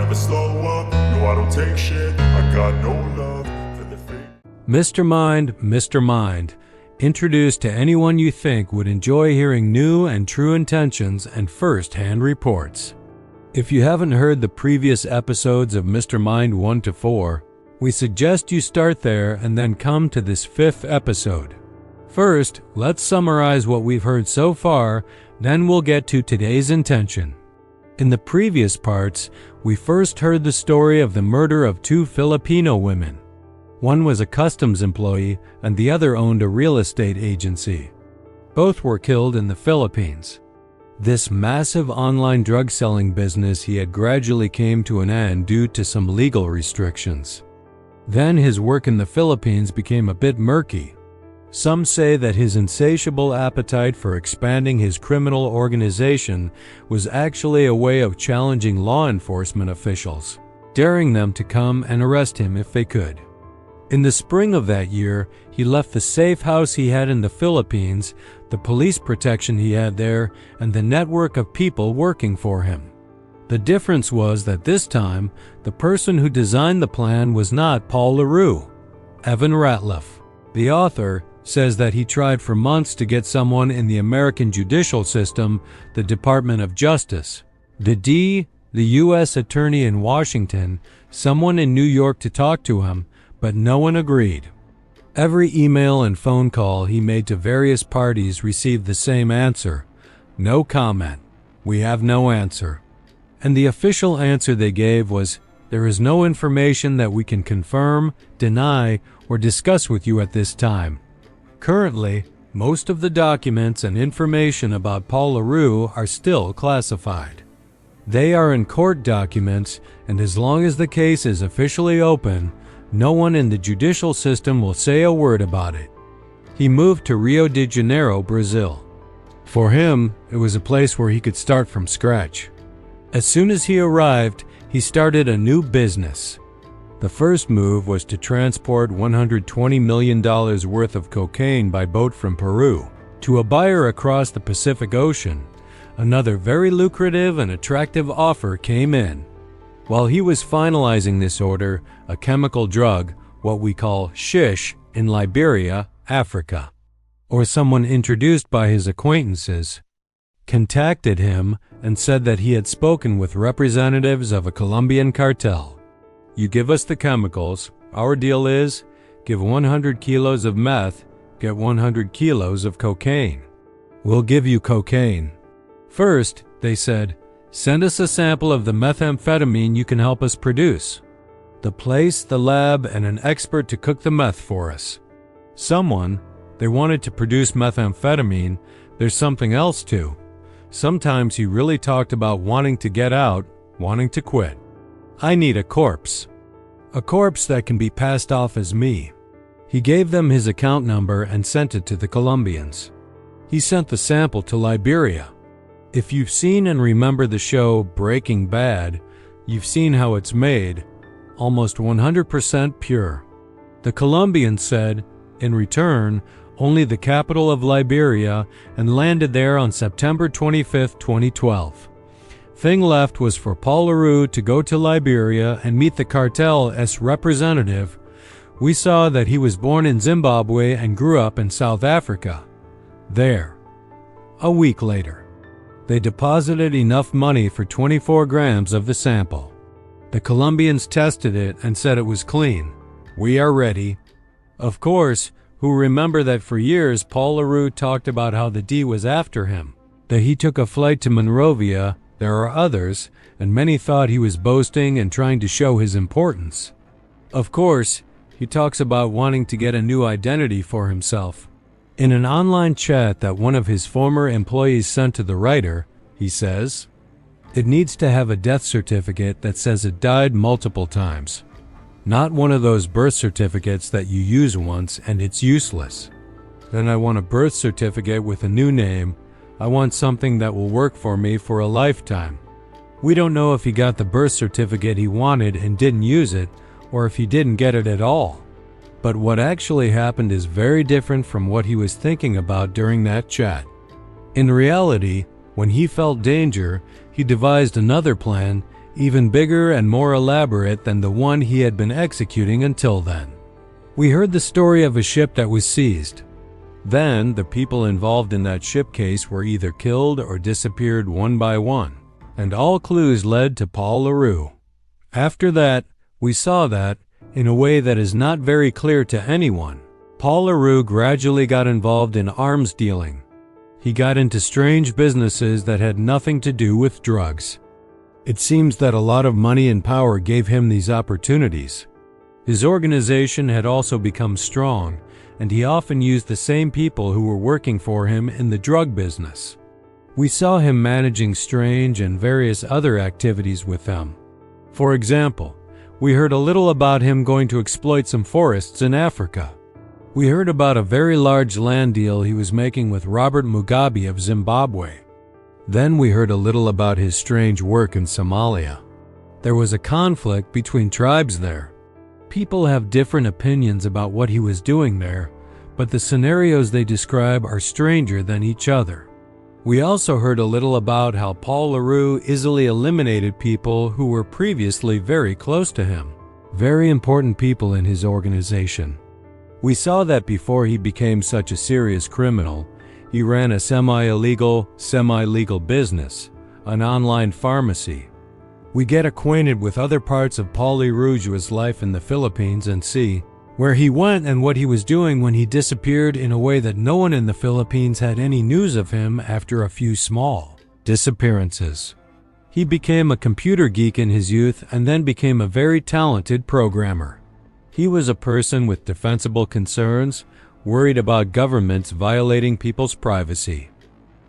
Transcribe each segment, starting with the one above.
never slow up. No, I don't take shit. I got no love for the fake. Mr. Mind, introduced to anyone you think would enjoy hearing new and true intentions and first-hand reports. If you haven't heard the previous episodes of Mr. Mind 1 to 4, we suggest you start there and then come to this 5th episode. First, let's summarize what we've heard so far, then we'll get to today's intention. In the previous parts, we first heard the story of the murder of 2 Filipino women. One was a customs employee and the other owned a real estate agency. Both were killed in the Philippines. This massive online drug selling business he had gradually came to an end due to some legal restrictions. Then his work in the Philippines became a bit murky. Some say that his insatiable appetite for expanding his criminal organization was actually a way of challenging law enforcement officials, daring them to come and arrest him if they could. In the spring of that year, he left the safe house he had in the Philippines, the police protection he had there, and the network of people working for him. The difference was that this time, the person who designed the plan was not Paul Roux. Evan Ratliff, the author, says that he tried for months to get someone in the American judicial system, the Department of Justice, the U.S. Attorney in Washington, someone in New York to talk to him, but no one agreed. Every email and phone call he made to various parties received the same answer: no comment. We have no answer. And the official answer they gave was, there is no information that we can confirm, deny, or discuss with you at this time. Currently, most of the documents and information about Paul Roux are still classified. They are in court documents, and as long as the case is officially open, no one in the judicial system will say a word about it. He moved to Rio de Janeiro, Brazil. For him, it was a place where he could start from scratch. As soon as he arrived, he started a new business. The first move was to transport $120 million worth of cocaine by boat from Peru to a buyer across the Pacific Ocean. Another very lucrative and attractive offer came in. While he was finalizing this order, a chemical drug, what we call shish, in Liberia, Africa, or someone introduced by his acquaintances, contacted him and said that he had spoken with representatives of a Colombian cartel. You give us the chemicals, our deal is, give 100 kilos of meth, get 100 kilos of cocaine. We'll give you cocaine. First, they said, send us a sample of the methamphetamine you can help us produce. The place, the lab, and an expert to cook the meth for us. They wanted to produce methamphetamine, there's something else too. Sometimes he really talked about wanting to get out, wanting to quit. I need a corpse. A corpse that can be passed off as me. He gave them his account number and sent it to the Colombians. He sent the sample to Liberia. If you've seen and remember the show Breaking Bad, you've seen how it's made, almost 100% pure. The Colombians said, in return, only the capital of Liberia, and landed there on September 25, 2012. Thing left was for Paul Roux to go to Liberia and meet the cartel's representative. We saw that he was born in Zimbabwe and grew up in South Africa. There. A week later, they deposited enough money for 24 grams of the sample. The Colombians tested it and said it was clean. We are ready. Of course, who remember that for years Paul Roux talked about how the D was after him, that he took a flight to Monrovia. There are others, and many thought he was boasting and trying to show his importance. Of course, he talks about wanting to get a new identity for himself. In an online chat that one of his former employees sent to the writer, he says, it needs to have a death certificate that says it died multiple times. Not one of those birth certificates that you use once and it's useless. Then I want a birth certificate with a new name. I want something that will work for me for a lifetime. We don't know if he got the birth certificate he wanted and didn't use it, or if he didn't get it at all. But what actually happened is very different from what he was thinking about during that chat. In reality, when he felt danger, he devised another plan, even bigger and more elaborate than the one he had been executing until then. We heard the story of a ship that was seized. Then, the people involved in that ship case were either killed or disappeared one by one, and all clues led to Paul Roux. After that, we saw that, in a way that is not very clear to anyone, Paul Roux gradually got involved in arms dealing. He got into strange businesses that had nothing to do with drugs. It seems that a lot of money and power gave him these opportunities. His organization had also become strong, and he often used the same people who were working for him in the drug business. We saw him managing strange and various other activities with them. For example, we heard a little about him going to exploit some forests in Africa. We heard about a very large land deal he was making with Robert Mugabe of Zimbabwe. Then we heard a little about his strange work in Somalia. There was a conflict between tribes there. People have different opinions about what he was doing there, but the scenarios they describe are stranger than each other. We also heard a little about how Paul Roux easily eliminated people who were previously very close to him, very important people in his organization. We saw that before he became such a serious criminal, he ran a semi-illegal, semi-legal business, an online pharmacy. We get acquainted with other parts of Paul Roux's life in the Philippines and see where he went and what he was doing when he disappeared in a way that no one in the Philippines had any news of him after a few small disappearances. He became a computer geek in his youth and then became a very talented programmer. He was a person with defensible concerns, worried about governments violating people's privacy.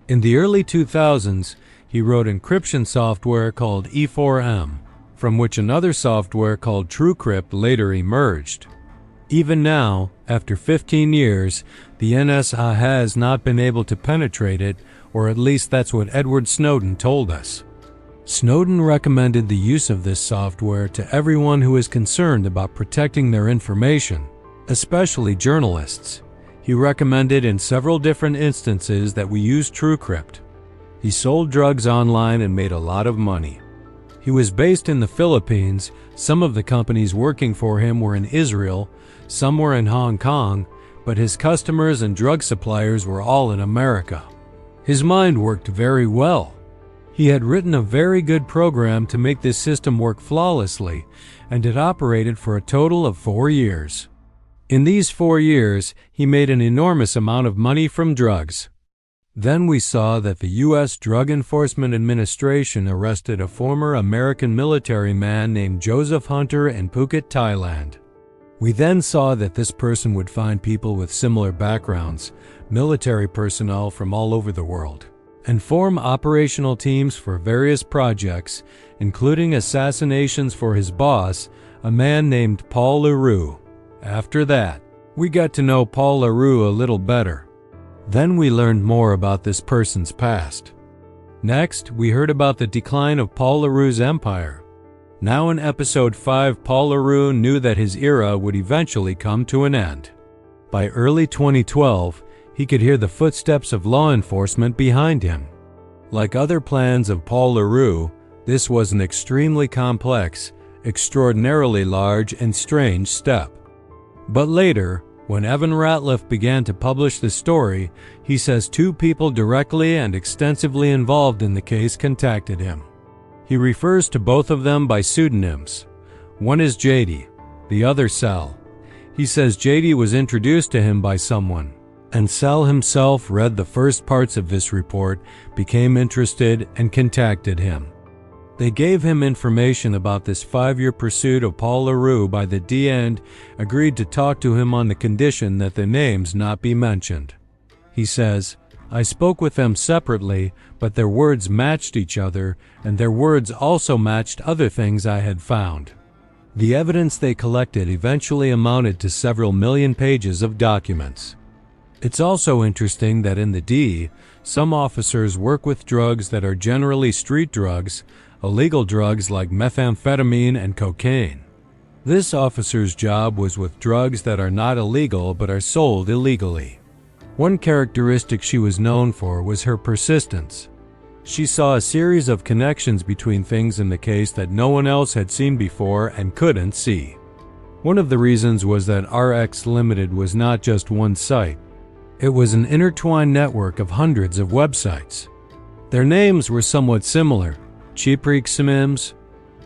In the early 2000s, he wrote encryption software called E4M, from which another software called TrueCrypt later emerged. Even now, after 15 years, the NSA has not been able to penetrate it, or at least that's what Edward Snowden told us. Snowden recommended the use of this software to everyone who is concerned about protecting their information, especially journalists. He recommended in several different instances that we use TrueCrypt. He sold drugs online and made a lot of money. He was based in the Philippines. Some of the companies working for him were in Israel, some were in Hong Kong, but his customers and drug suppliers were all in America. His mind worked very well. He had written a very good program to make this system work flawlessly, and it operated for a total of 4 years. In these 4 years, he made an enormous amount of money from drugs. Then we saw that the U.S. Drug Enforcement Administration arrested a former American military man named Joseph Hunter in Phuket, Thailand. We then saw that this person would find people with similar backgrounds, military personnel from all over the world, and form operational teams for various projects, including assassinations for his boss, a man named Paul Roux. After that, we got to know Paul Roux a little better. Then we learned more about this person's past. Next, we heard about the decline of Paul Roux's empire. Now in episode 5, Paul Roux knew that his era would eventually come to an end. By early 2012, he could hear the footsteps of law enforcement behind him. Like other plans of Paul Roux, this was an extremely complex, extraordinarily large and strange step. But later, when Evan Ratliff began to publish the story, he says 2 people directly and extensively involved in the case contacted him. He refers to both of them by pseudonyms. One is JD, the other Sal. He says JD was introduced to him by someone, and Sal himself read the first parts of this report, became interested, and contacted him. They gave him information about this 5-year pursuit of Paul Roux by the D and agreed to talk to him on the condition that the names not be mentioned. He says, I spoke with them separately, but their words matched each other, and their words also matched other things I had found. The evidence they collected eventually amounted to several million pages of documents. It's also interesting that in the D, some officers work with drugs that are generally street drugs, illegal drugs like methamphetamine and cocaine. This officer's job was with drugs that are not illegal but are sold illegally. One characteristic she was known for was her persistence. She saw a series of connections between things in the case that no one else had seen before and couldn't see. One of the reasons was that RX Limited was not just one site. It was an intertwined network of hundreds of websites. Their names were somewhat similar: Cheapreeksmims,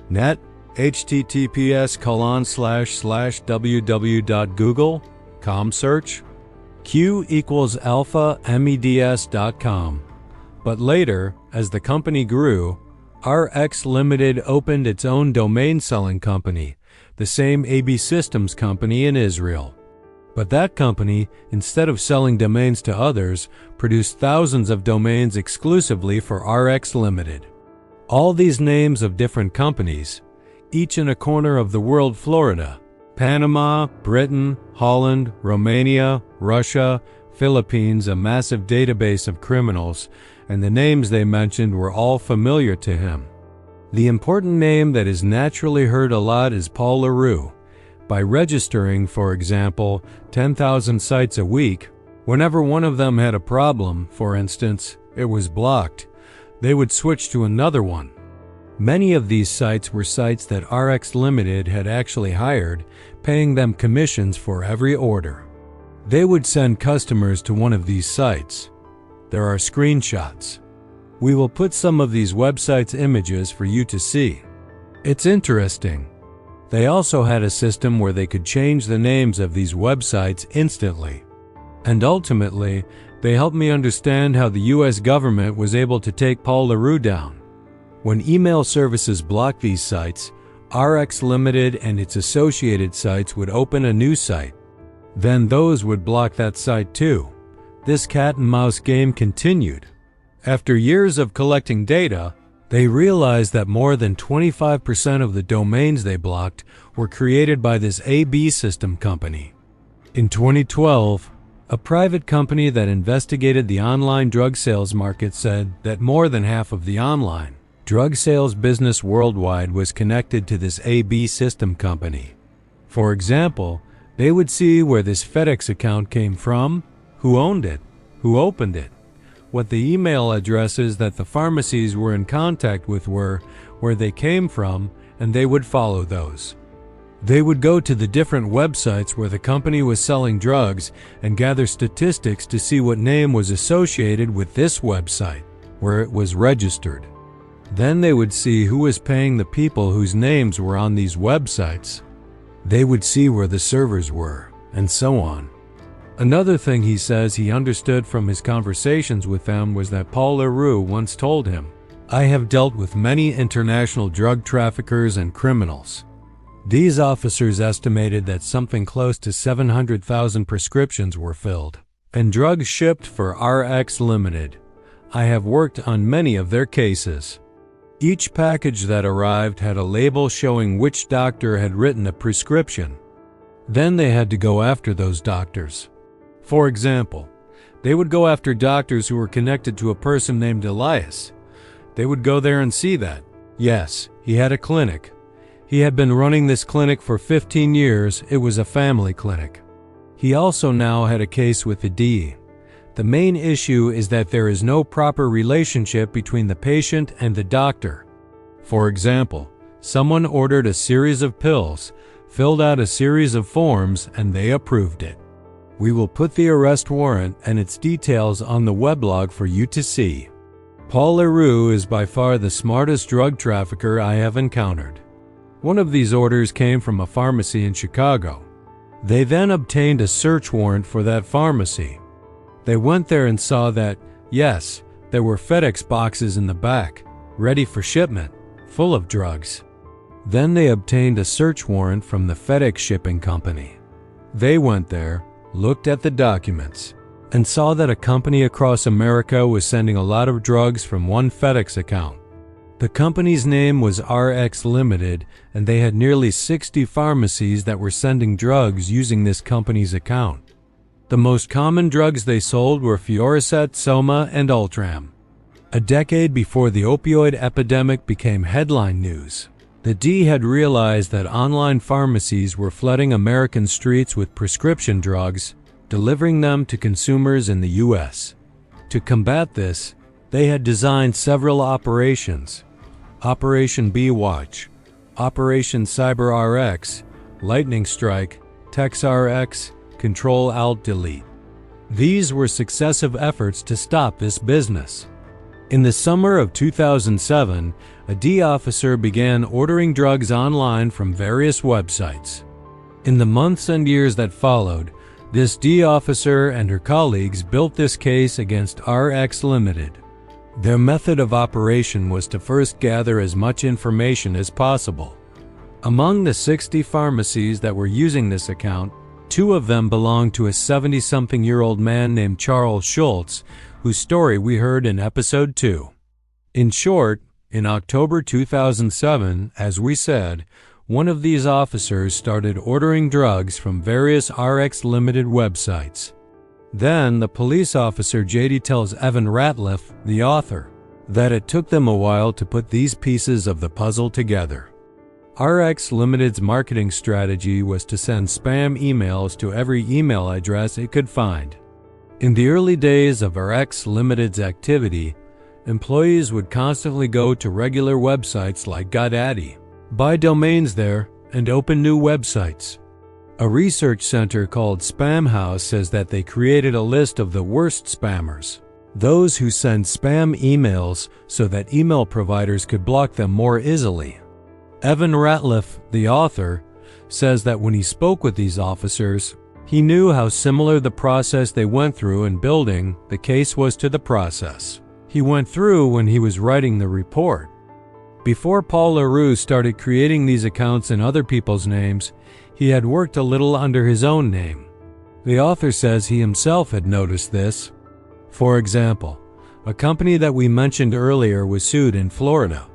net, https://www.google.com search, q equals alpha meds.com. But later, as the company grew, RX Limited opened its own domain selling company, the same AB Systems company in Israel. But that company, instead of selling domains to others, produced thousands of domains exclusively for RX Limited. All these names of different companies, each in a corner of the world: Florida, Panama, Britain, Holland, Romania, Russia, Philippines, a massive database of criminals, and the names they mentioned were all familiar to him. The important name that is naturally heard a lot is Paul Roux. By registering, for example, 10,000 sites a week, whenever one of them had a problem, for instance, it was blocked, they would switch to another one. Many of these sites were sites that RX Limited had actually hired, paying them commissions for every order. They would send customers to one of these sites. There are screenshots. We will put some of these websites' images for you to see. It's interesting. They also had a system where they could change the names of these websites instantly. And ultimately, they helped me understand how the US government was able to take Paul Roux down. When email services blocked these sites, RX Limited and its associated sites would open a new site. Then those would block that site too. This cat-and-mouse game continued. After years of collecting data, they realized that more than 25% of the domains they blocked were created by this AB System company. In 2012, a private company that investigated the online drug sales market said that more than half of the online drug sales business worldwide was connected to this AB System company. For example, they would see where this FedEx account came from, who owned it, who opened it, what the email addresses that the pharmacies were in contact with were, where they came from, and they would follow those. They would go to the different websites where the company was selling drugs and gather statistics to see what name was associated with this website, where it was registered. Then they would see who was paying the people whose names were on these websites. They would see where the servers were, and so on. Another thing he says he understood from his conversations with them was that Paul Roux once told him, "I have dealt with many international drug traffickers and criminals." These officers estimated that something close to 700,000 prescriptions were filled and drugs shipped for RX Limited. I have worked on many of their cases. Each package that arrived had a label showing which doctor had written a prescription. Then they had to go after those doctors. For example, they would go after doctors who were connected to a person named Elias. They would go there and see that, yes, he had a clinic. He had been running this clinic for 15 years. It was a family clinic. He also now had a case with the DE. The main issue is that there is no proper relationship between the patient and the doctor. For example, someone ordered a series of pills, filled out a series of forms, and they approved it. We will put the arrest warrant and its details on the weblog for you to see. Paul Roux is by far the smartest drug trafficker I have encountered. One of these orders came from a pharmacy in Chicago. They then obtained a search warrant for that pharmacy. They went there and saw that, yes, there were FedEx boxes in the back, ready for shipment, full of drugs. Then they obtained a search warrant from the FedEx shipping company. They went there, looked at the documents, and saw that a company across America was sending a lot of drugs from one FedEx account. The company's name was RX Limited, and they had nearly 60 pharmacies that were sending drugs using this company's account. The most common drugs they sold were Fioricet, Soma, and Ultram. A decade before the opioid epidemic became headline news, the D had realized that online pharmacies were flooding American streets with prescription drugs, delivering them to consumers in the U.S. To combat this, They had designed several operations: Operation B-Watch, Operation Cyber RX, Lightning Strike, Tex RX, Control-Alt-Delete. These were successive efforts to stop this business. In the summer of 2007, a D officer began ordering drugs online from various websites. In the months and years that followed, this D officer and her colleagues built this case against RX Limited. Their method of operation was to first gather as much information as possible. Among the 60 pharmacies that were using this account, 2 of them belonged to a 70-something-year-old man named Charles Schultz, whose story we heard in episode 2. In short, in October 2007, as we said, one of these officers started ordering drugs from various RX Limited websites. Then, the police officer JD tells Evan Ratliff, the author, that it took them a while to put these pieces of the puzzle together. RX Limited's marketing strategy was to send spam emails to every email address it could find. In the early days of RX Limited's activity, employees would constantly go to regular websites like GoDaddy, buy domains there, and open new websites. A research center called Spam House says that they created a list of the worst spammers, those who send spam emails so that email providers could block them more easily. Evan Ratliff, the author, says that when he spoke with these officers, he knew how similar the process they went through in building the case was to the process he went through when he was writing the report. Before Paul Roux started creating these accounts in other people's names, he had worked a little under his own name. The author says he himself had noticed this. For example, a company that we mentioned earlier was sued in Florida.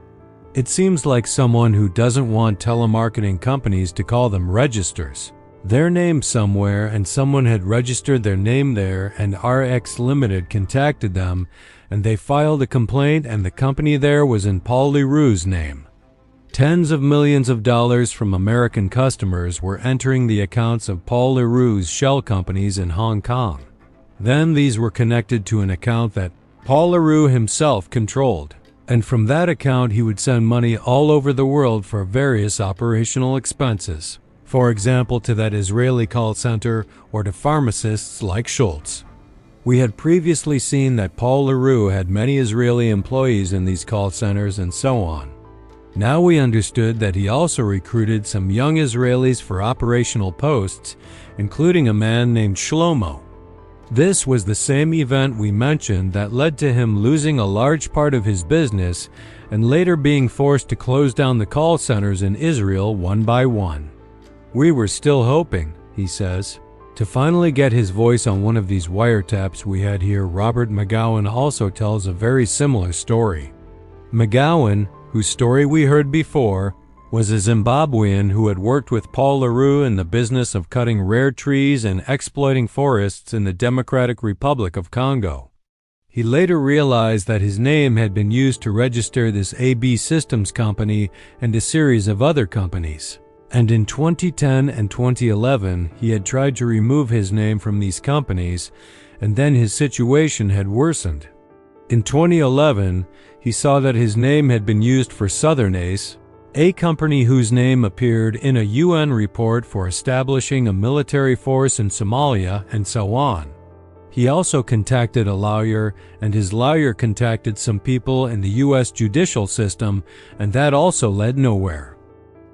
It seems like someone who doesn't want telemarketing companies to call them registers their name somewhere, and someone had registered their name there, and RX Limited contacted them, and they filed a complaint, and the company there was in Paul Roux's name. Tens of millions of dollars from American customers were entering the accounts of Paul Roux's shell companies in Hong Kong. Then these were connected to an account that Paul Roux himself controlled, and from that account he would send money all over the world for various operational expenses, for example to that Israeli call center or to pharmacists like Schultz. We had previously seen that Paul Roux had many Israeli employees in these call centers and so on. Now we understood that he also recruited some young Israelis for operational posts, including a man named Shlomo. This was the same event we mentioned that led to him losing a large part of his business and later being forced to close down the call centers in Israel one by one. We were still hoping, he says, to finally get his voice on one of these wiretaps we had here. Robert McGowan also tells a very similar story. McGowan, whose story we heard before, was a Zimbabwean who had worked with Paul Roux in the business of cutting rare trees and exploiting forests in the Democratic Republic of Congo. He later realized that his name had been used to register this AB Systems company and a series of other companies. And in 2010 and 2011, he had tried to remove his name from these companies, and then his situation had worsened. In 2011, he saw that his name had been used for Southern Ace, a company whose name appeared in a UN report for establishing a military force in Somalia, and so on. He also contacted a lawyer, and his lawyer contacted some people in the US judicial system, and that also led nowhere.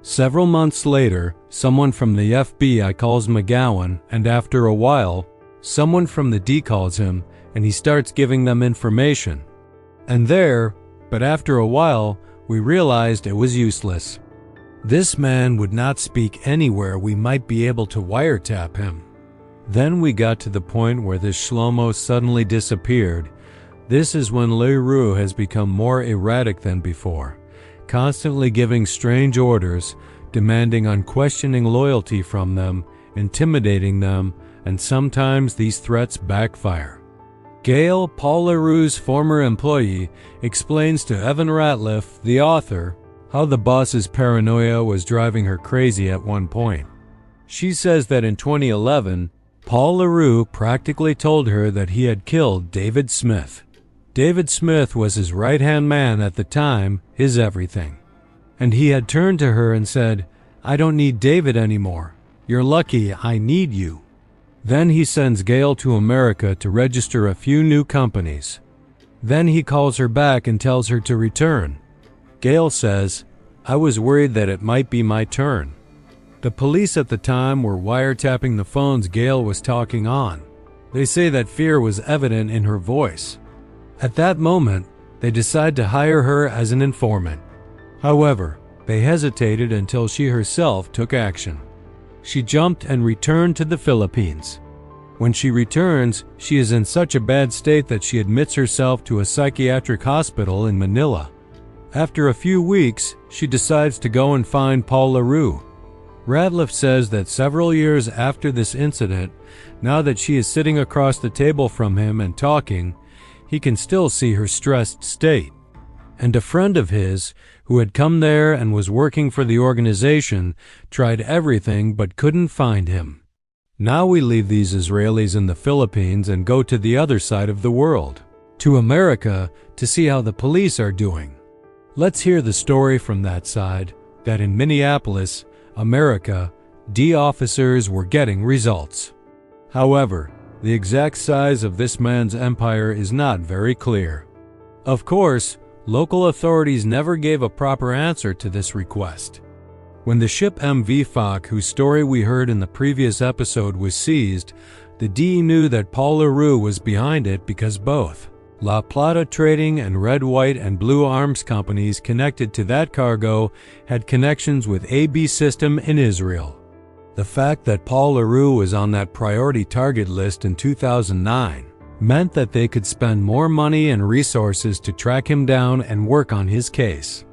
Several months later, someone from the FBI calls McGowan, and after a while, someone from the D calls him, and he starts giving them information. And but after a while, we realized it was useless. This man would not speak anywhere we might be able to wiretap him. Then we got to the point where this Shlomo suddenly disappeared. This is when Roux has become more erratic than before, constantly giving strange orders, demanding unquestioning loyalty from them, intimidating them, and sometimes these threats backfire. Gail, Paul Roux's former employee, explains to Evan Ratliff, the author, how the boss's paranoia was driving her crazy at one point. She says that in 2011, Paul Roux practically told her that he had killed David Smith. David Smith was his right-hand man at the time, his everything. And he had turned to her and said, "I don't need David anymore. You're lucky I need you." Then he sends Gail to America to register a few new companies. Then he calls her back and tells her to return. Gail says, "I was worried that it might be my turn." The police at the time were wiretapping the phones Gail was talking on. They say that fear was evident in her voice. At that moment, they decide to hire her as an informant. However, they hesitated until she herself took action. She jumped and returned to the Philippines. When she returns, she is in such a bad state that she admits herself to a psychiatric hospital in Manila. After a few weeks, she decides to go and find Paul Roux. Ratliff says that several years after this incident, now that she is sitting across the table from him and talking, he can still see her stressed state. And a friend of his, who had come there and was working for the organization, tried everything but couldn't find him. Now we leave these Israelis in the Philippines and go to the other side of the world, to America, to see how the police are doing. Let's hear the story from that side, that in Minneapolis, America, D officers were getting results. However, the exact size of this man's empire is not very clear. Of course, local authorities never gave a proper answer to this request. When the ship MV Foch, whose story we heard in the previous episode, was seized, the D knew that Paul Roux was behind it because both La Plata Trading and Red, White, and Blue Arms companies connected to that cargo had connections with AB System in Israel. The fact that Paul Roux was on that priority target list in 2009 meant that they could spend more money and resources to track him down and work on his case.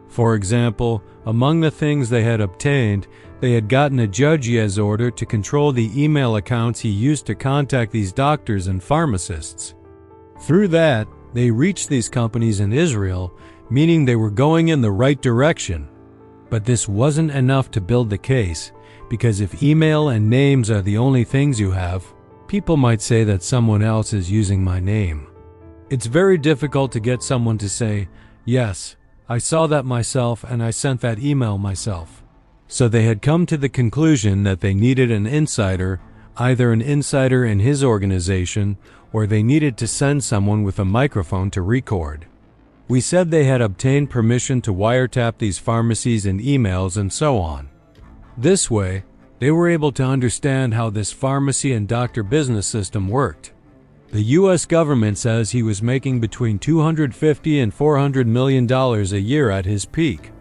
For example, among the things they had obtained, they had gotten a judge's order to control the email accounts he used to contact these doctors and pharmacists. Through that, they reached these companies in Israel, meaning they were going in the right direction. But this wasn't enough to build the case, because if email and names are the only things you have, people might say that someone else is using my name. It's very difficult to get someone to say, "Yes, I saw that myself and I sent that email myself." So they had come to the conclusion that they needed an insider, either an insider in his organization, or they needed to send someone with a microphone to record. We said they had obtained permission to wiretap these pharmacies and emails and so on. This way, they were able to understand how this pharmacy and doctor business system worked. The U.S. government says he was making between $250 and $400 million a year at his peak.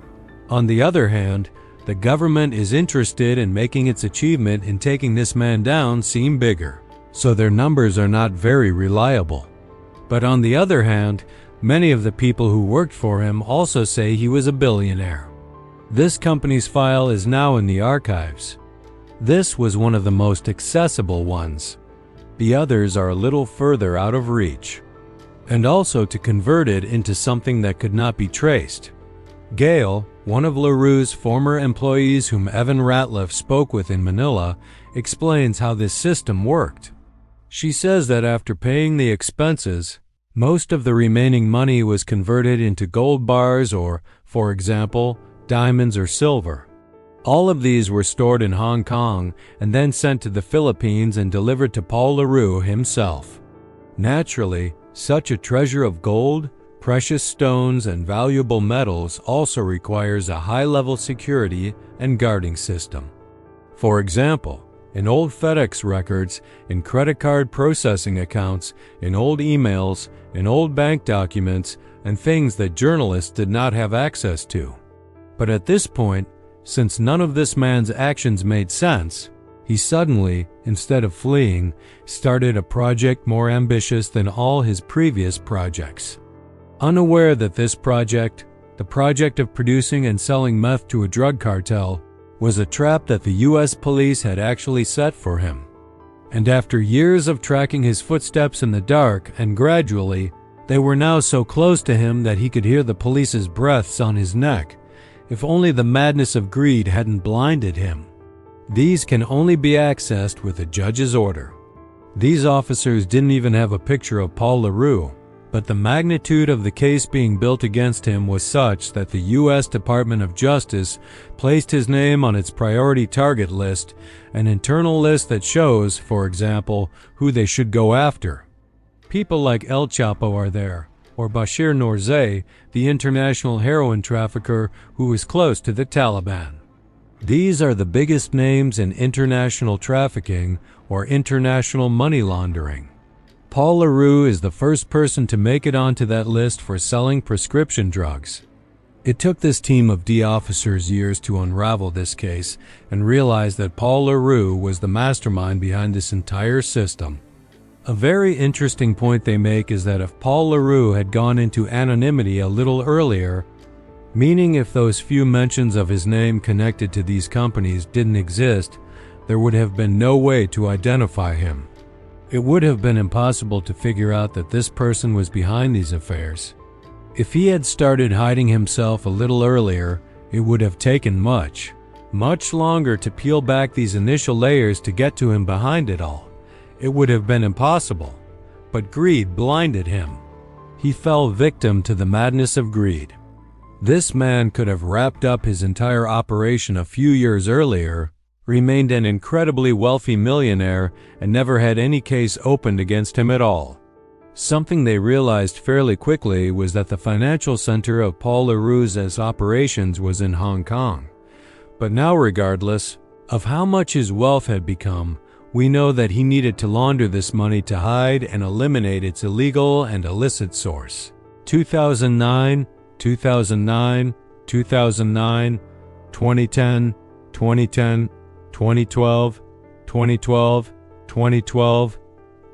On the other hand, the government is interested in making its achievement in taking this man down seem bigger, so their numbers are not very reliable. But on the other hand, many of the people who worked for him also say he was a billionaire. This company's file is now in the archives. This was one of the most accessible ones. The others are a little further out of reach. And also to convert it into something that could not be traced. Gail, one of LaRue's former employees whom Evan Ratliff spoke with in Manila, explains how this system worked. She says that after paying the expenses, most of the remaining money was converted into gold bars or, for example, diamonds or silver. All of these were stored in Hong Kong and then sent to the Philippines and delivered to Paul Roux himself. Naturally, such a treasure of gold, precious stones, and valuable metals also requires a high-level security and guarding system. For example, in old FedEx records, in credit card processing accounts, in old emails, in old bank documents, and things that journalists did not have access to. But at this point, since none of this man's actions made sense, he suddenly, instead of fleeing, started a project more ambitious than all his previous projects. Unaware that this project, the project of producing and selling meth to a drug cartel, was a trap that the U.S. police had actually set for him. And after years of tracking his footsteps in the dark and gradually, they were now so close to him that he could hear the police's breaths on his neck. If only the madness of greed hadn't blinded him. These can only be accessed with a judge's order. These officers didn't even have a picture of Paul Roux. but the magnitude of the case being built against him was such that the U.S. Department of Justice placed his name on its priority target list, an internal list that shows, for example, who they should go after. People like El Chapo are there, or Bashir Nourzai, the international heroin trafficker who was close to the Taliban. These are the biggest names in international trafficking or international money laundering. Paul LaRue is the first person to make it onto that list for selling prescription drugs. It took this team of D officers years to unravel this case and realize that Paul LaRue was the mastermind behind this entire system. A very interesting point they make is that if Paul LaRue had gone into anonymity a little earlier, meaning if those few mentions of his name connected to these companies didn't exist, there would have been no way to identify him. It would have been impossible to figure out that this person was behind these affairs. If he had started hiding himself a little earlier, it would have taken much longer to peel back these initial layers to get to him behind it all. It would have been impossible, but greed blinded him. He fell victim to the madness of greed. This man could have wrapped up his entire operation a few years earlier, remained an incredibly wealthy millionaire, and never had any case opened against him at all. Something they realized fairly quickly was that the financial center of Paul LaRue's operations was in Hong Kong. But now, regardless of how much his wealth had become, we know that he needed to launder this money to hide and eliminate its illegal and illicit source. 2009, 2009, 2009, 2010, 2010, 2012, 2012, 2012,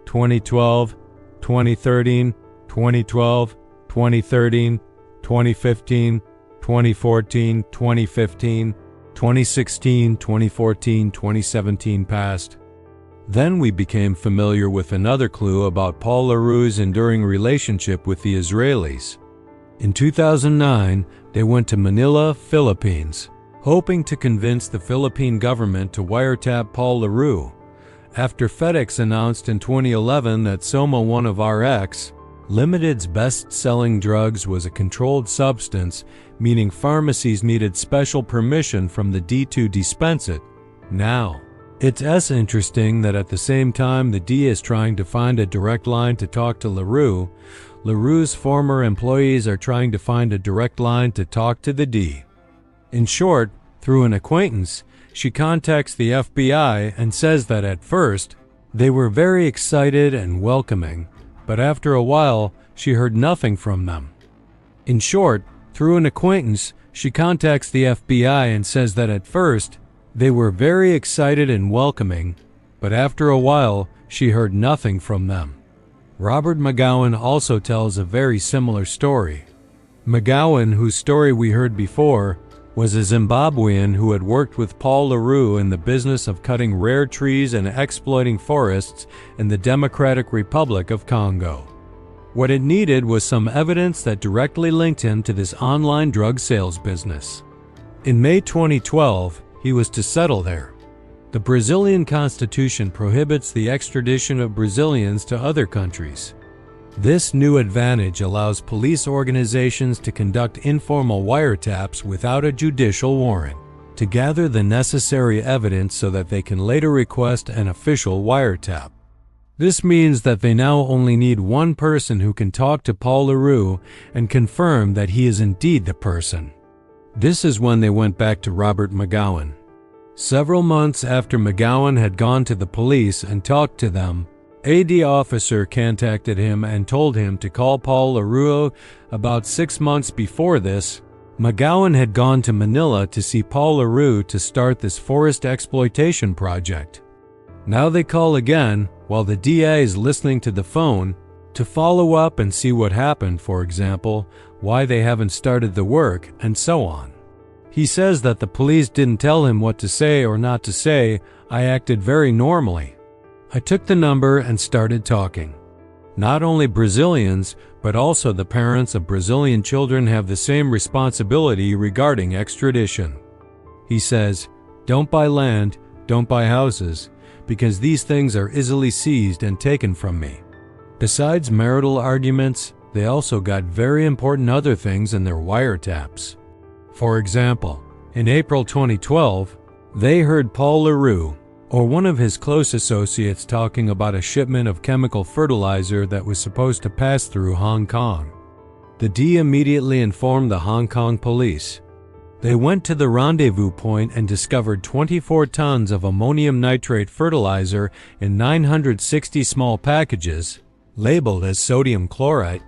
2012, 2013, 2012, 2013, 2015, 2014, 2015, 2016, 2014, 2017 passed. Then we became familiar with another clue about Paul LaRue's enduring relationship with the Israelis. In 2009, they went to Manila, Philippines, hoping to convince the Philippine government to wiretap Paul LaRue. After FedEx announced in 2011 that Soma 1 of RX, Limited's best-selling drugs, was a controlled substance, meaning pharmacies needed special permission from the D to dispense it. Now, it's interesting that at the same time the D is trying to find a direct line to talk to LaRue, LaRue's former employees are trying to find a direct line to talk to the D. In short, through an acquaintance, she contacts the FBI and says that at first, they were very excited and welcoming, but after a while, she heard nothing from them. In short, through an acquaintance, she contacts the FBI and says that at first, they were very excited and welcoming, but after a while, she heard nothing from them. Robert McGowan also tells a very similar story. McGowan, whose story we heard before, was a Zimbabwean who had worked with Paul LaRue in the business of cutting rare trees and exploiting forests in the Democratic Republic of Congo. What it needed was some evidence that directly linked him to this online drug sales business. In May 2012, he was to settle there. The Brazilian Constitution prohibits the extradition of Brazilians to other countries. This new advantage allows police organizations to conduct informal wiretaps without a judicial warrant, to gather the necessary evidence so that they can later request an official wiretap. This means that they now only need one person who can talk to Paul LaRue and confirm that he is indeed the person. This is when they went back to Robert McGowan. Several months after McGowan had gone to the police and talked to them, a D officer contacted him and told him to call Paul LaRue. About 6 months before this, McGowan had gone to Manila to see Paul LaRue to start this forest exploitation project. Now they call again, while the DA is listening to the phone, to follow up and see what happened, for example, why they haven't started the work, and so on. He says that the police didn't tell him what to say or not to say. I acted very normally. I took the number and started talking. Not only Brazilians, but also the parents of Brazilian children have the same responsibility regarding extradition. He says, don't buy land, don't buy houses, because these things are easily seized and taken from me. Besides marital arguments, they also got very important other things in their wiretaps. For example, in April 2012, they heard Paul LaRue, or one of his close associates, talking about a shipment of chemical fertilizer that was supposed to pass through Hong Kong. The D immediately informed the Hong Kong police. They went to the rendezvous point and discovered 24 tons of ammonium nitrate fertilizer in 960 small packages, labeled as sodium chloride.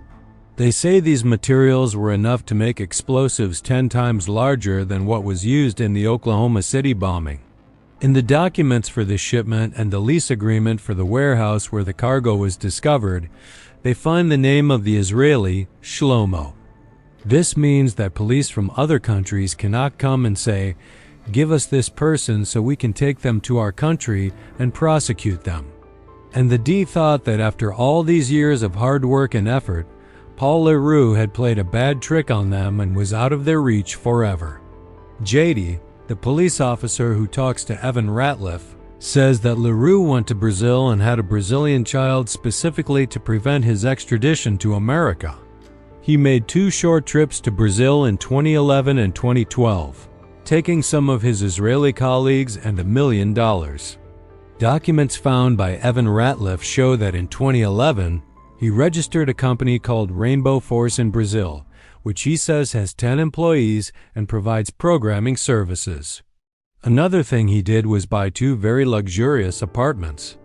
They say these materials were enough to make explosives 10 times larger than what was used in the Oklahoma City bombing. In the documents for this shipment and the lease agreement for the warehouse where the cargo was discovered, they find the name of the Israeli, Shlomo. This means that police from other countries cannot come and say, "Give us this person so we can take them to our country and prosecute them." And the D thought that after all these years of hard work and effort, Paul LaRue had played a bad trick on them and was out of their reach forever. JD, the police officer who talks to Evan Ratliff, says that LaRue went to Brazil and had a Brazilian child specifically to prevent his extradition to America. He made 2 short trips to Brazil in 2011 and 2012, taking some of his Israeli colleagues and $1 million. Documents found by Evan Ratliff show that in 2011, he registered a company called Rainbow Force in Brazil, which he says has 10 employees and provides programming services. Another thing he did was buy 2 very luxurious apartments.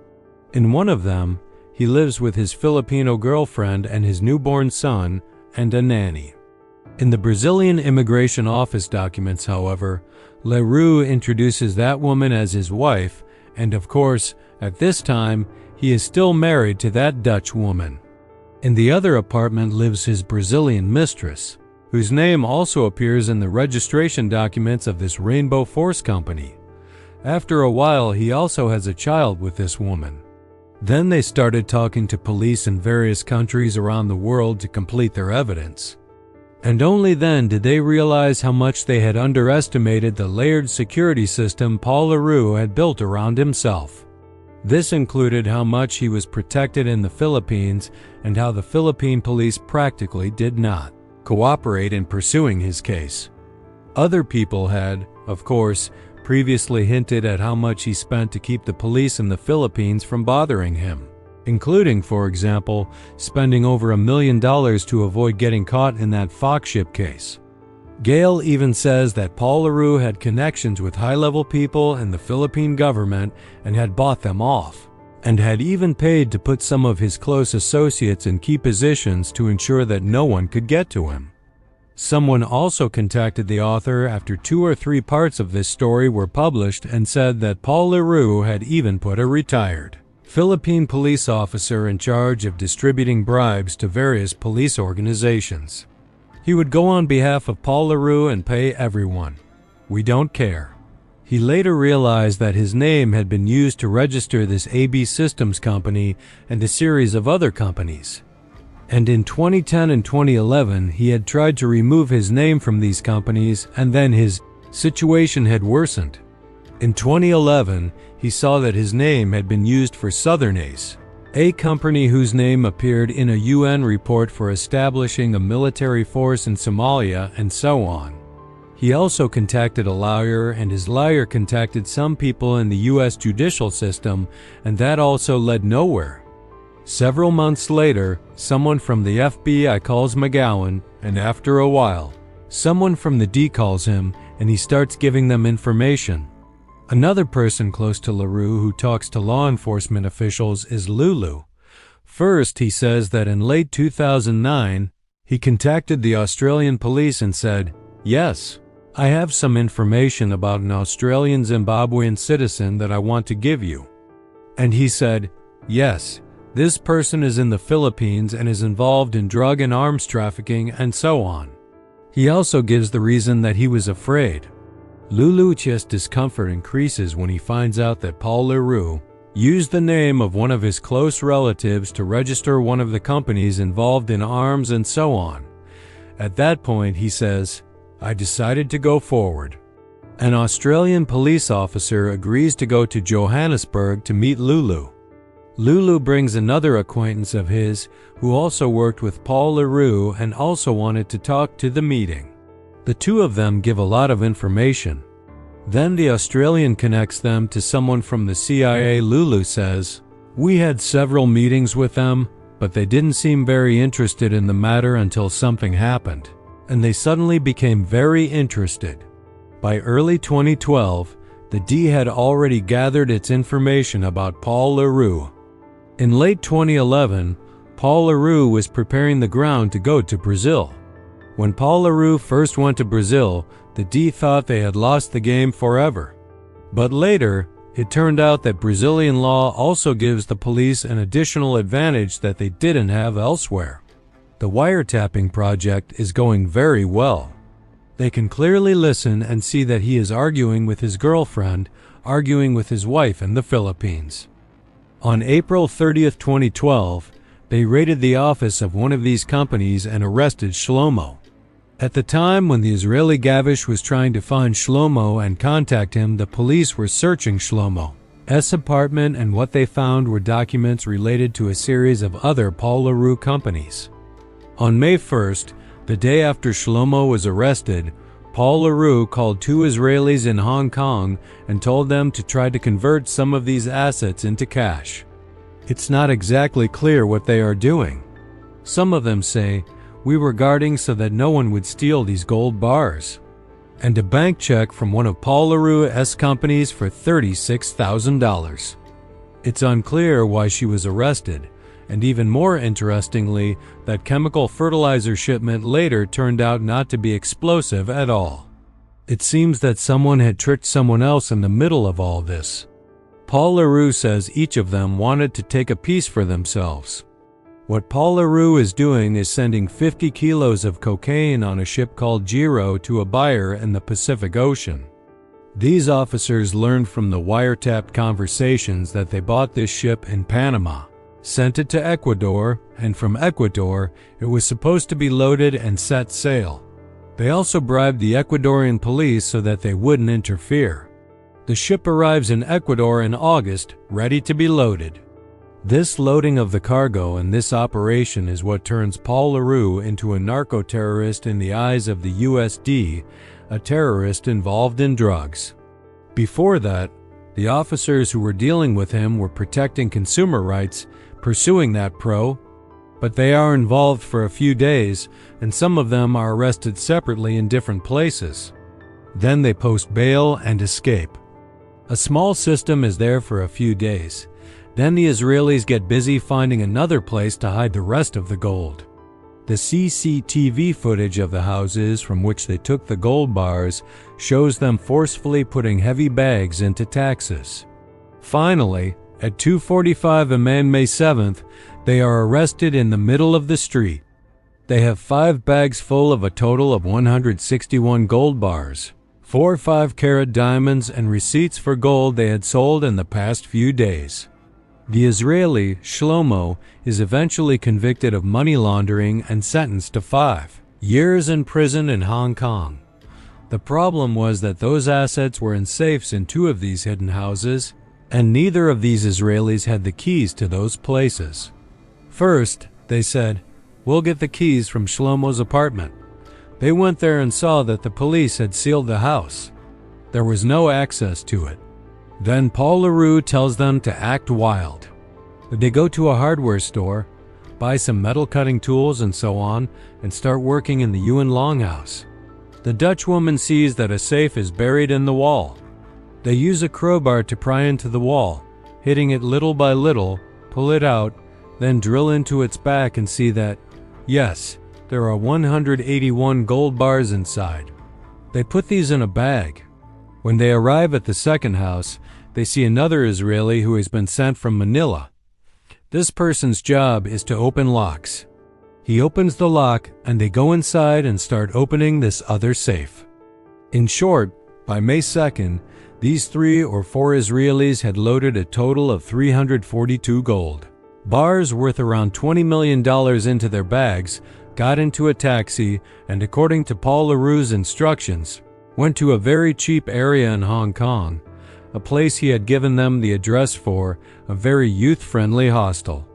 In one of them, he lives with his Filipino girlfriend and his newborn son, and a nanny. In the Brazilian immigration office documents, however, LaRue introduces that woman as his wife, and of course, at this time, he is still married to that Dutch woman. In the other apartment lives his Brazilian mistress, whose name also appears in the registration documents of this Rainbow Force company. After a while, he also has a child with this woman. Then they started talking to police in various countries around the world to complete their evidence. And only then did they realize how much they had underestimated the layered security system Paul LaRue had built around himself. This included how much he was protected in the Philippines and how the Philippine police practically did not cooperate in pursuing his case. Other people had, of course, previously hinted at how much he spent to keep the police in the Philippines from bothering him, including, for example, spending over $1 million to avoid getting caught in that Fox ship case. Gale even says that Paul LaRue had connections with high-level people in the Philippine government and had bought them off, and had even paid to put some of his close associates in key positions to ensure that no one could get to him. Someone also contacted the author after 2 or 3 parts of this story were published and said that Paul LaRue had even put a retired Philippine police officer in charge of distributing bribes to various police organizations. He would go on behalf of Paul LaRue and pay everyone. "We don't care." He later realized that his name had been used to register this AB Systems company and a series of other companies. And in 2010 and 2011, he had tried to remove his name from these companies, and then his situation had worsened. In 2011, he saw that his name had been used for Southern Ace, a company whose name appeared in a UN report for establishing a military force in Somalia, and so on. He also contacted a lawyer, and his lawyer contacted some people in the US judicial system, and that also led nowhere. Several months later, someone from the FBI calls McGowan, and after a while, someone from the D calls him, and he starts giving them information. Another person close to LaRue who talks to law enforcement officials is Lulu. First, he says that in late 2009, he contacted the Australian police and said, "Yes, I have some information about an Australian Zimbabwean citizen that I want to give you." And he said, "Yes, this person is in the Philippines and is involved in drug and arms trafficking," and so on. He also gives the reason that he was afraid. Lulu's discomfort increases when he finds out that Paul LaRue used the name of one of his close relatives to register one of the companies involved in arms and so on. At that point, he says, "I decided to go forward." An Australian police officer agrees to go to Johannesburg to meet Lulu. Lulu brings another acquaintance of his who also worked with Paul LaRue and also wanted to talk to the meeting. The two of them give a lot of information. Then the Australian connects them to someone from the CIA. Lulu says, "We had several meetings with them, but they didn't seem very interested in the matter until something happened, and they suddenly became very interested." By early 2012, the D had already gathered its information about Paul LaRue. In late 2011, Paul LaRue was preparing the ground to go to Brazil. When Paul LaRue first went to Brazil, the D thought they had lost the game forever. But later, it turned out that Brazilian law also gives the police an additional advantage that they didn't have elsewhere. The wiretapping project is going very well. They can clearly listen and see that he is arguing with his girlfriend, arguing with his wife in the Philippines. On April 30th, 2012, they raided the office of one of these companies and arrested Shlomo. At the time when the Israeli Gavish was trying to find Shlomo and contact him, the police were searching Shlomo's apartment, and what they found were documents related to a series of other Paul LaRue companies. On May 1st, the day after Shlomo was arrested, Paul LaRue called two Israelis in Hong Kong and told them to try to convert some of these assets into cash. It's not exactly clear what they are doing. Some of them say, "We were guarding so that no one would steal these gold bars," and a bank check from one of Paul LaRue's companies for $36,000. It's unclear why she was arrested, and even more interestingly, that chemical fertilizer shipment later turned out not to be explosive at all. It seems that someone had tricked someone else in the middle of all this. Paul LaRue says each of them wanted to take a piece for themselves. What Paul LaRue is doing is sending 50 kilos of cocaine on a ship called Giro to a buyer in the Pacific Ocean. These officers learned from the wiretapped conversations that they bought this ship in Panama, sent it to Ecuador, and from Ecuador, it was supposed to be loaded and set sail. They also bribed the Ecuadorian police so that they wouldn't interfere. The ship arrives in Ecuador in August, ready to be loaded. This loading of the cargo and this operation is what turns Paul LaRue into a narco-terrorist in the eyes of the USD, a terrorist involved in drugs. Before that, the officers who were dealing with him were protecting consumer rights, pursuing that but they are involved for a few days, and some of them are arrested separately in different places. Then they post bail and escape. A small system is there for a few days. Then the Israelis get busy finding another place to hide the rest of the gold. The CCTV footage of the houses from which they took the gold bars shows them forcefully putting heavy bags into taxis. Finally, at 2:45 am on May 7th, they are arrested in the middle of the street. They have 5 bags full of a total of 161 gold bars, 4 5-carat diamonds, and receipts for gold they had sold in the past few days. The Israeli, Shlomo, is eventually convicted of money laundering and sentenced to 5 years in prison in Hong Kong. The problem was that those assets were in safes in 2 of these hidden houses, and neither of these Israelis had the keys to those places. First, they said, "We'll get the keys from Shlomo's apartment." They went there and saw that the police had sealed the house. There was no access to it. Then Paul LaRue tells them to act wild. They go to a hardware store, buy some metal cutting tools and so on, and start working in the Yuen Longhouse. The Dutch woman sees that a safe is buried in the wall. They use a crowbar to pry into the wall, hitting it little by little, pull it out, then drill into its back and see that, yes, there are 181 gold bars inside. They put these in a bag. When they arrive at the second house, they see another Israeli who has been sent from Manila. This person's job is to open locks. He opens the lock and they go inside and start opening this other safe. In short, by May 2nd, these 3 or 4 Israelis had loaded a total of 342 gold bars worth around $20 million into their bags, got into a taxi, and according to Paul LaRue's instructions, went to a very cheap area in Hong Kong, a place he had given them the address for, a very youth-friendly hostel.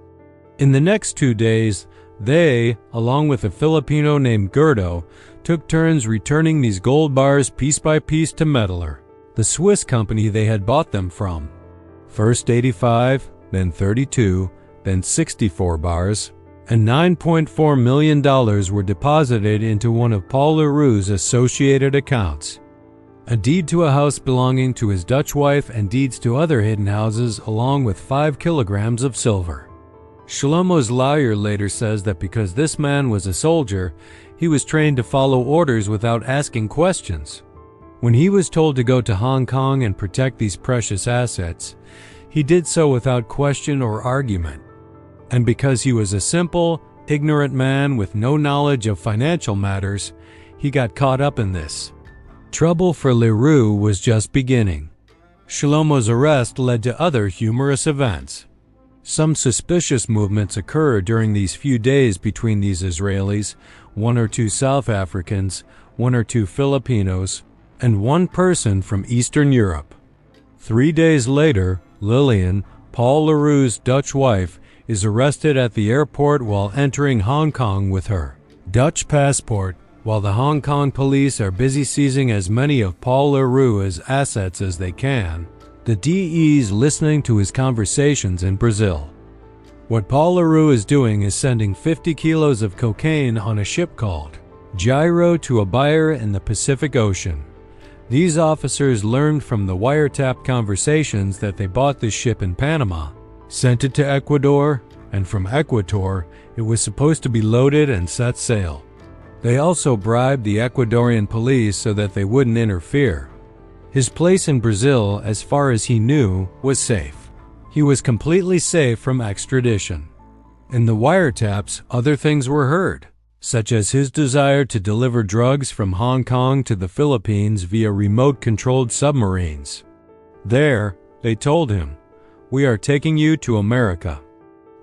In the next 2 days, they, along with a Filipino named Gerdo, took turns returning these gold bars piece by piece to Meddler, the Swiss company they had bought them from. First 85, then 32, then 64 bars, and $9.4 million were deposited into one of Paul Leroux's associated accounts. A deed to a house belonging to his Dutch wife and deeds to other hidden houses, along with 5 kilograms of silver. Shlomo's lawyer later says that because this man was a soldier, he was trained to follow orders without asking questions. When he was told to go to Hong Kong and protect these precious assets, he did so without question or argument. And because he was a simple, ignorant man with no knowledge of financial matters, he got caught up in this. Trouble for Leroux was just beginning. Shlomo's arrest led to other humorous events. Some suspicious movements occurred during these few days between these Israelis, 1 or 2 South Africans, 1 or 2 Filipinos, and 1 person from Eastern Europe. 3 days later, Lillian, Paul Leroux's Dutch wife, is arrested at the airport while entering Hong Kong with her Dutch passport, while the Hong Kong police are busy seizing as many of Paul Leroux's assets as they can. The DE's listening to his conversations in Brazil. What Paul Leroux is doing is sending 50 kilos of cocaine on a ship called Gyro to a buyer in the Pacific Ocean. These officers learned from the wiretap conversations that they bought this ship in Panama, sent it to Ecuador, and from Ecuador, it was supposed to be loaded and set sail. They also bribed the Ecuadorian police so that they wouldn't interfere. His place in Brazil, as far as he knew, was safe. He was completely safe from extradition. In the wiretaps, other things were heard, such as his desire to deliver drugs from Hong Kong to the Philippines via remote-controlled submarines. There, they told him, "We are taking you to America."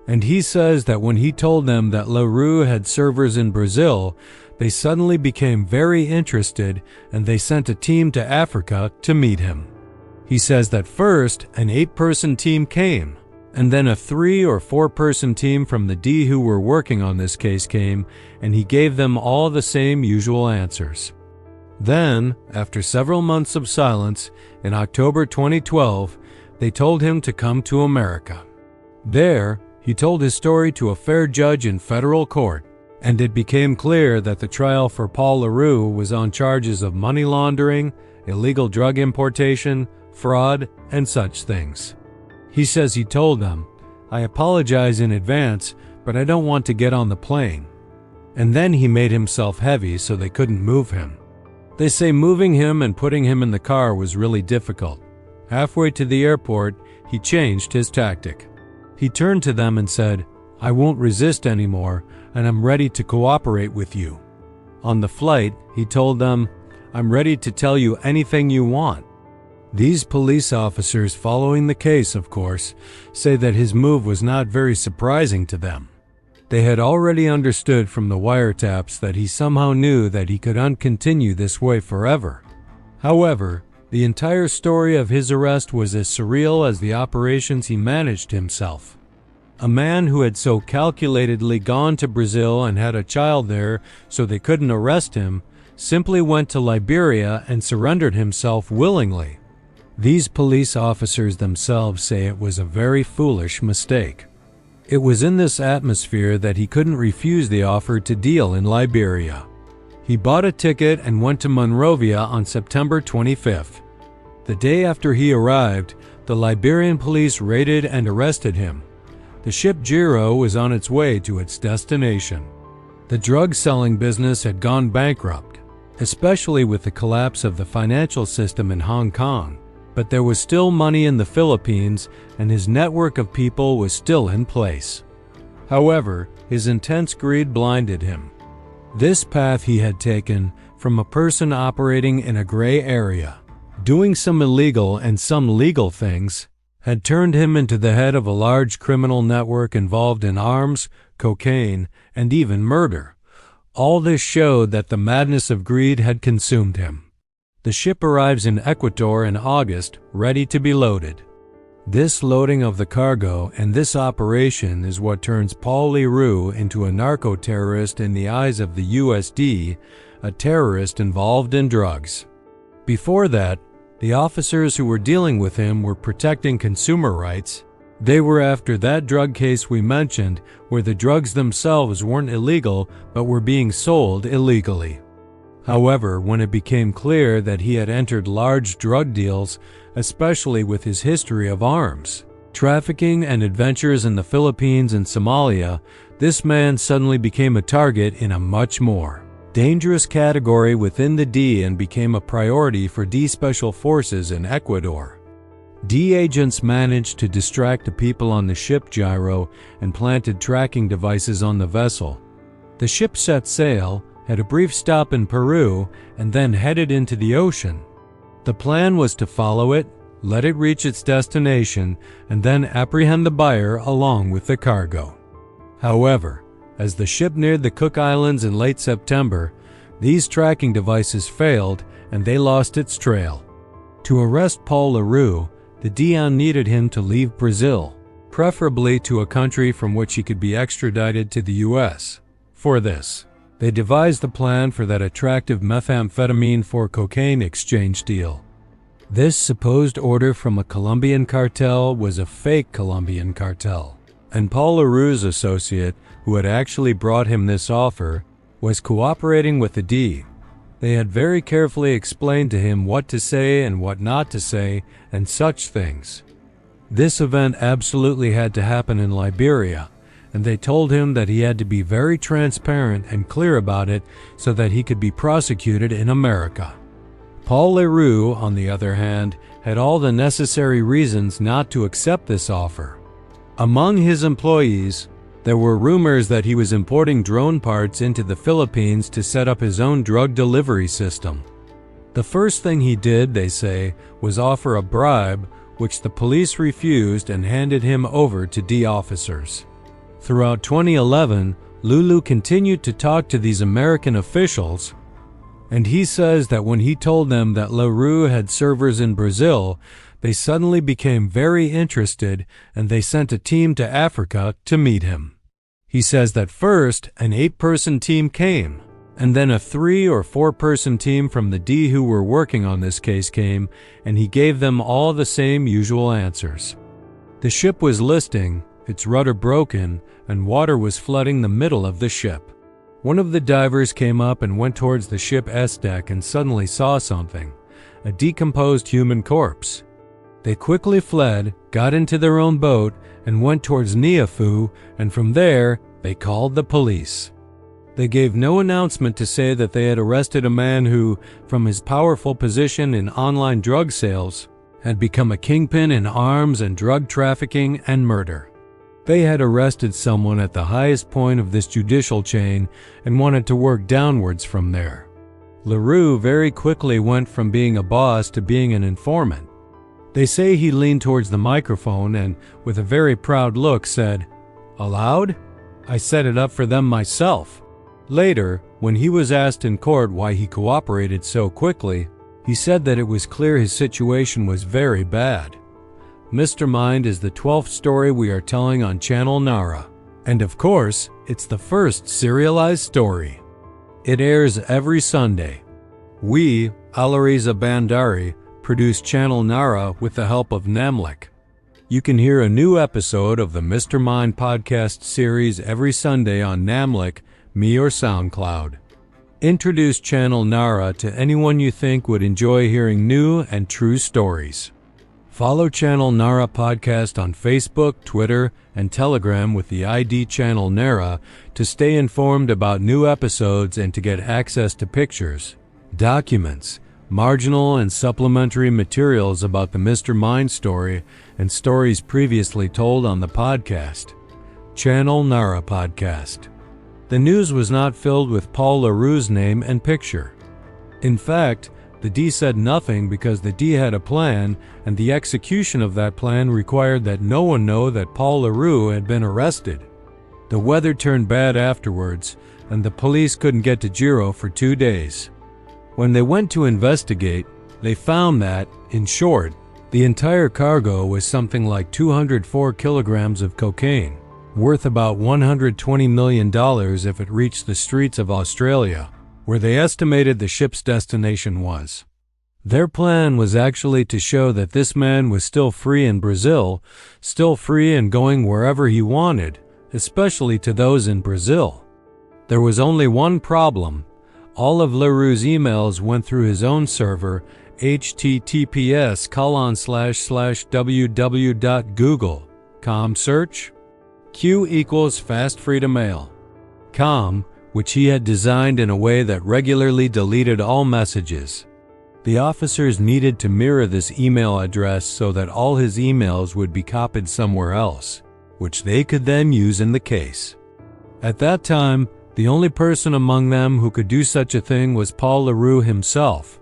And he says that when he told them that Leroux had servers in Brazil, they suddenly became very interested and they sent a team to Africa to meet him. He says that first an 8-person team came, and then a 3 or 4-person team from the D who were working on this case came, and he gave them all the same usual answers. Then, after several months of silence, in October 2012, they told him to come to America. There, he told his story to a fair judge in federal court, and it became clear that the trial for Paul Leroux was on charges of money laundering, illegal drug importation, fraud, and such things. He says he told them, "I apologize in advance, but I don't want to get on the plane." And then he made himself heavy so they couldn't move him. They say moving him and putting him in the car was really difficult. Halfway to the airport, he changed his tactic. He turned to them and said, "I won't resist anymore, and I'm ready to cooperate with you." On the flight, he told them, "I'm ready to tell you anything you want." These police officers following the case, of course, say that his move was not very surprising to them. They had already understood from the wiretaps that he somehow knew that he could continue this way forever. However, the entire story of his arrest was as surreal as the operations he managed himself. A man who had so calculatedly gone to Brazil and had a child there so they couldn't arrest him, simply went to Liberia and surrendered himself willingly. These police officers themselves say it was a very foolish mistake. It was in this atmosphere that he couldn't refuse the offer to deal in Liberia. He bought a ticket and went to Monrovia on September 25th. The day after he arrived, the Liberian police raided and arrested him. The ship Gyro was on its way to its destination. The drug-selling business had gone bankrupt, especially with the collapse of the financial system in Hong Kong. But there was still money in the Philippines, and his network of people was still in place. However, his intense greed blinded him. This path he had taken, from a person operating in a gray area, doing some illegal and some legal things, had turned him into the head of a large criminal network involved in arms, cocaine, and even murder. All this showed that the madness of greed had consumed him. The The ship arrives in Ecuador in August, ready to be loaded. This loading of the cargo and this operation is what turns Paul Roux into a narco-terrorist in the eyes of the USD, a terrorist involved in drugs. Before that, the officers who were dealing with him were protecting consumer rights. They were after that drug case we mentioned, where the drugs themselves weren't illegal but were being sold illegally. However, when it became clear that he had entered large drug deals, especially with his history of arms, trafficking and adventures in the Philippines and Somalia, this man suddenly became a target in a much more dangerous category within the D and became a priority for D Special Forces in Ecuador. D agents managed to distract the people on the ship gyro and planted tracking devices on the vessel. The ship set sail, had a brief stop in Peru, and then headed into the ocean. The plan was to follow it, let it reach its destination, and then apprehend the buyer along with the cargo. However, as the ship neared the Cook Islands in late September, these tracking devices failed and they lost its trail. To arrest Paul Roux, the DEA needed him to leave Brazil, preferably to a country from which he could be extradited to the US. For this, they devised the plan for that attractive methamphetamine for cocaine exchange deal. This supposed order from a Colombian cartel was a fake Colombian cartel, and Paul Roux's associate, who had actually brought him this offer, was cooperating with the D. They had very carefully explained to him what to say and what not to say, and such things. This event absolutely had to happen in Liberia, and they told him that he had to be very transparent and clear about it so that he could be prosecuted in America. Paul Roux, on the other hand, had all the necessary reasons not to accept this offer. Among his employees, there were rumors that he was importing drone parts into the Philippines to set up his own drug delivery system. The first thing he did, they say, was offer a bribe, which the police refused and handed him over to D officers. Throughout 2011, Lulu continued to talk to these American officials, and he says that when he told them that Roux had servers in Brazil, they suddenly became very interested and they sent a team to Africa to meet him. He says that first an 8-person team came, and then a 3 or 4-person team from the D who were working on this case came, and he gave them all the same usual answers. The ship was listing, its rudder broken, and water was flooding the middle of the ship. One of the divers came up and went towards the ship's deck and suddenly saw something, a decomposed human corpse. They quickly fled, got into their own boat, and went towards Niafu, and from there, they called the police. They gave no announcement to say that they had arrested a man who, from his powerful position in online drug sales, had become a kingpin in arms and drug trafficking and murder. They had arrested someone at the highest point of this judicial chain and wanted to work downwards from there. Roux very quickly went from being a boss to being an informant. They say he leaned towards the microphone and, with a very proud look, said, "Allowed? I set it up for them myself." Later, when he was asked in court why he cooperated so quickly, he said that it was clear his situation was very bad. Mastermind is the 12th story we are telling on channel NARRA. And of course, it's the first serialized story. It airs every Sunday. We, Alariza Bandari, produce channel NARRA with the help of Namlik. You can hear a new episode of the Mastermind podcast series every Sunday on Namlik, Me or SoundCloud. Introduce channel NARRA to anyone you think would enjoy hearing new and true stories. Follow channel NARRA podcast on Facebook, Twitter, and Telegram with the ID channel NARRA to stay informed about new episodes and to get access to pictures, documents, marginal and supplementary materials about the Mr. Mind story and stories previously told on the podcast. Channel NARRA podcast. The news was not filled with Paul Roux's name and picture. In fact, the D said nothing because the D had a plan, and the execution of that plan required that no one know that Paul Roux had been arrested. The weather turned bad afterwards, and the police couldn't get to Giro for 2 days. When they went to investigate, They found that, in short, the entire cargo was something like 204 kilograms of cocaine, worth about $120 million if it reached the streets of Australia, where they estimated the ship's destination was. Their plan was actually to show that this man was still free in Brazil, still free and going wherever he wanted, especially to those in Brazil. There was only one problem. All of LaRue's emails went through his own server, https://www.google.com search Q equals fast freedom mail. Com, which he had designed in a way that regularly deleted all messages. The officers needed to mirror this email address so that all his emails would be copied somewhere else, which they could then use in the case. At that time, the only person among them who could do such a thing was Paul LaRue himself.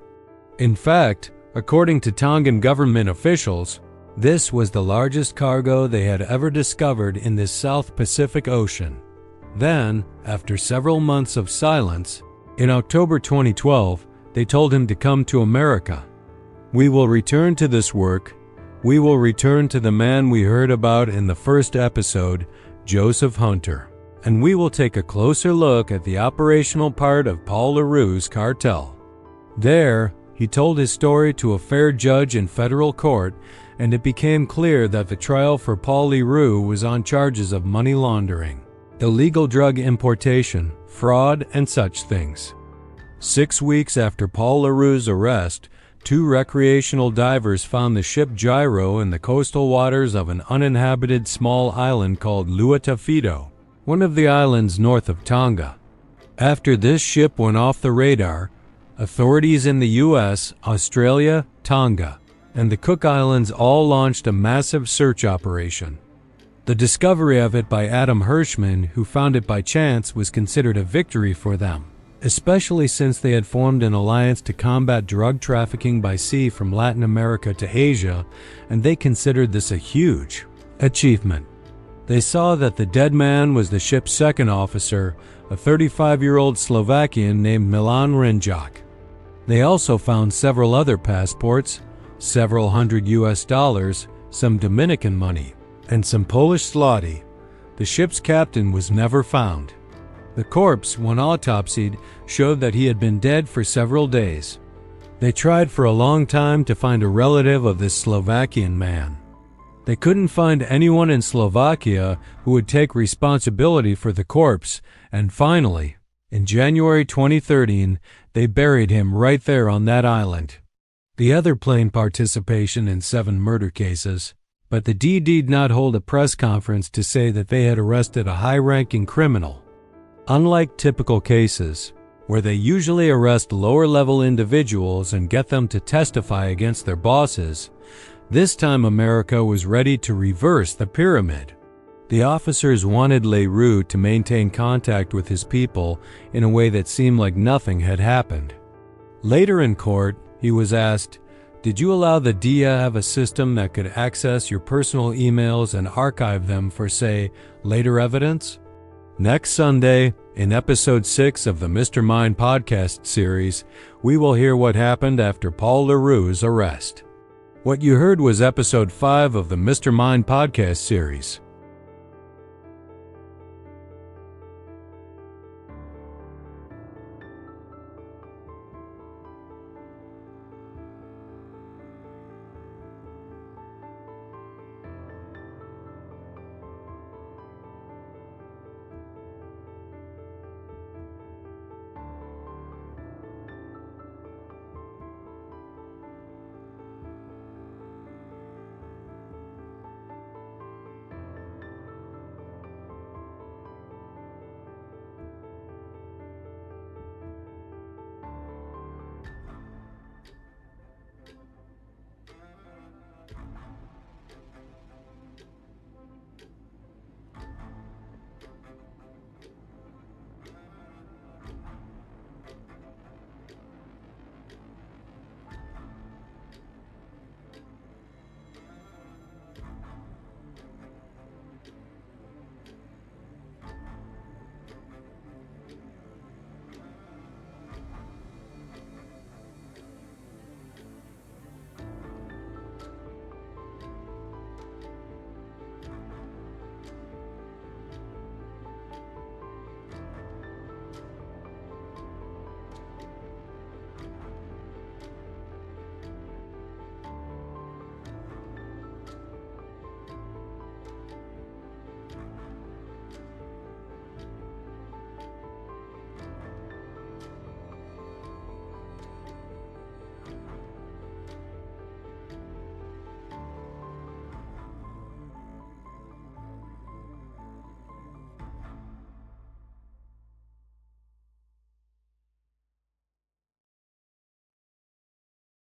In fact, according to Tongan government officials, this was the largest cargo they had ever discovered in this South Pacific Ocean. Then, after several months of silence, in October 2012, they told him to come to America. We will return to this work. We will return to the man we heard about in the first episode, Joseph Hunter. And we will take a closer look at the operational part of Paul LaRue's cartel. There, he told his story to a fair judge in federal court, and it became clear that the trial for Paul LaRue was on charges of money laundering, illegal drug importation, fraud, and such things. 6 weeks after Paul LaRue's arrest, 2 recreational divers found the ship Gyro in the coastal waters of an uninhabited small island called Luatafido, one of the islands north of Tonga. After this ship went off the radar, authorities in the U.S., Australia, Tonga, and the Cook Islands all launched a massive search operation. The discovery of it by Adam Hirschman, who found it by chance, was considered a victory for them, especially since they had formed an alliance to combat drug trafficking by sea from Latin America to Asia, and they considered this a huge achievement. They saw that the dead man was the ship's second officer, a 35-year-old Slovakian named Milan Renjak. They also found several other passports, several hundred US$, some Dominican money, and some Polish zloty. The ship's captain was never found. The corpse, when autopsied, showed that he had been dead for several days. They tried for a long time to find a relative of this Slovakian man. They couldn't find anyone in Slovakia who would take responsibility for the corpse, and finally, in January 2013, they buried him right there on that island. The other plain participation in 7 murder cases, but the DD did not hold a press conference to say that they had arrested a high-ranking criminal. Unlike typical cases, where they usually arrest lower-level individuals and get them to testify against their bosses, this time America was ready to reverse the pyramid. The officers wanted LaRue to maintain contact with his people in a way that seemed like nothing had happened. Later in court, he was asked, "Did you allow the DIA have a system that could access your personal emails and archive them for, say, later evidence?" Next Sunday, in episode 6 of the Mr. Mind podcast series, we will hear what happened after Paul LaRue's arrest. What you heard was episode 5 of the Mr. Mind podcast series.